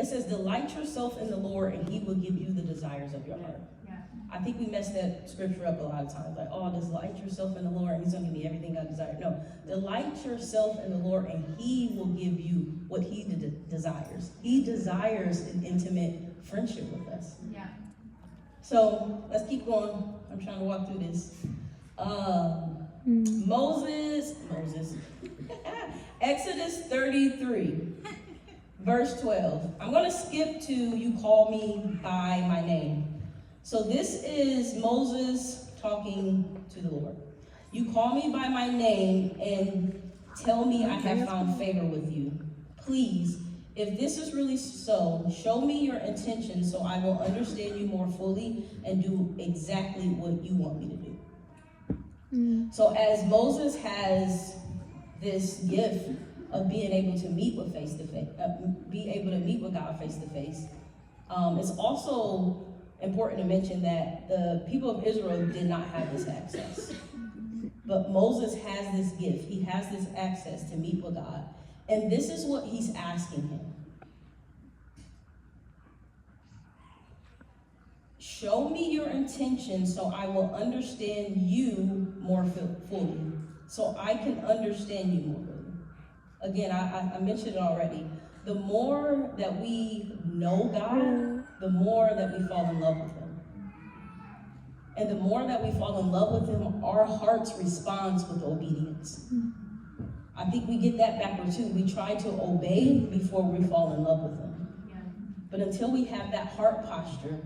says, delight yourself in the Lord and he will give you the desires of your heart. Yeah. I think we mess that scripture up a lot of times. Like, oh, delight yourself in the Lord and he's going to give me everything I desire. No, delight yourself in the Lord and he will give you what he desires. He desires an intimate friendship with us. Yeah. So let's keep going. I'm trying to walk through this. Moses, Exodus 33, verse 12. I'm going to skip to you call me by my name. So this is Moses talking to the Lord. You call me by my name and tell me I have found favor with you. Please, if this is really so, show me your intention so I will understand you more fully and do exactly what you want me to do. So as Moses has this gift of being able to meet with face to face, be able to meet with God face to face, it's also important to mention that the people of Israel did not have this access. But Moses has this gift. He has this access to meet with God. And this is what he's asking him. Show me your intention so I will understand you more fully. So I can understand you more fully. Again, I mentioned it already. The more that we know God, the more that we fall in love with him. And the more that we fall in love with him, our hearts responds with obedience. I think we get that backward too. We try to obey before we fall in love with him. Yeah. But until we have that heart posture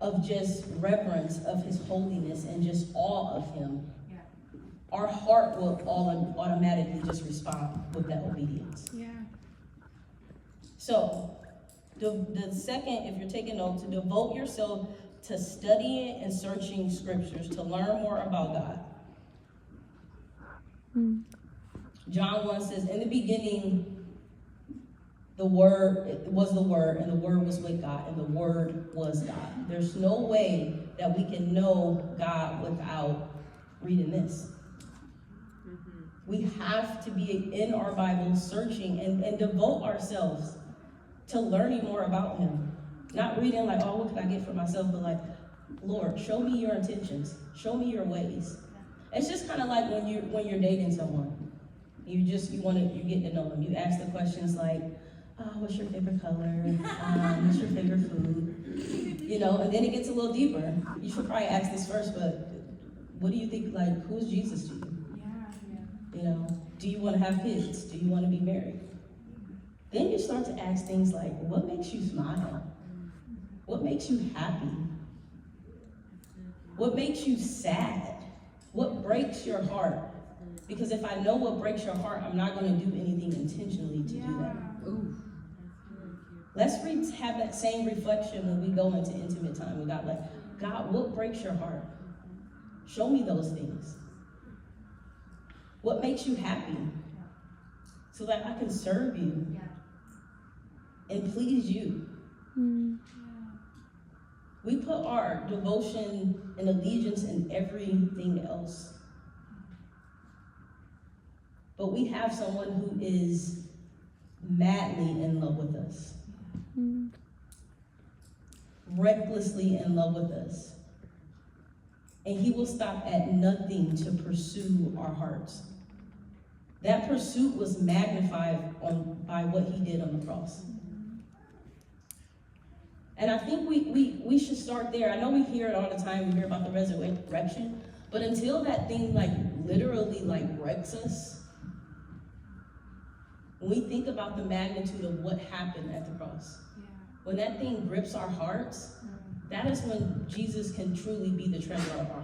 of just reverence of his holiness and just awe of him, Yeah. our heart will automatically just respond with that obedience. Yeah. So, the second, if you're taking notes, to devote yourself to studying and searching scriptures to learn more about God. John 1 says, in the beginning, the Word was the Word, and the Word was with God, and the Word was God. There's no way that we can know God without reading this. We have to be in our Bible searching and devote ourselves to learning more about him. Not reading like, oh, what can I get for myself? But like, Lord, show me your intentions. Show me your ways. It's just kind of like when you're dating someone. You're getting to know them. You ask the questions like, what's your favorite color? What's your favorite food? You know, and then it gets a little deeper. You should probably ask this first, but what do you think, like, who's Jesus to you? You know, do you want to have kids? Do you want to be married? Then you start to ask things like, what makes you smile? What makes you happy? What makes you sad? What breaks your heart? Because if I know what breaks your heart, I'm not going to do anything intentionally to do that. Ooh. Let's have that same reflection when we go into intimate time with God. Like, God, what breaks your heart? Show me those things. What makes you happy? So that I can serve you and please you. We put our devotion and allegiance in everything else. But we have someone who is madly in love with us. Recklessly in love with us. And he will stop at nothing to pursue our hearts. That pursuit was magnified by what he did on the cross. And I think we should start there. I know we hear it all the time. We hear about the resurrection. But until that thing literally wrecks us, when we think about the magnitude of what happened at the cross, when that thing grips our hearts, that is when Jesus can truly be the treasure of our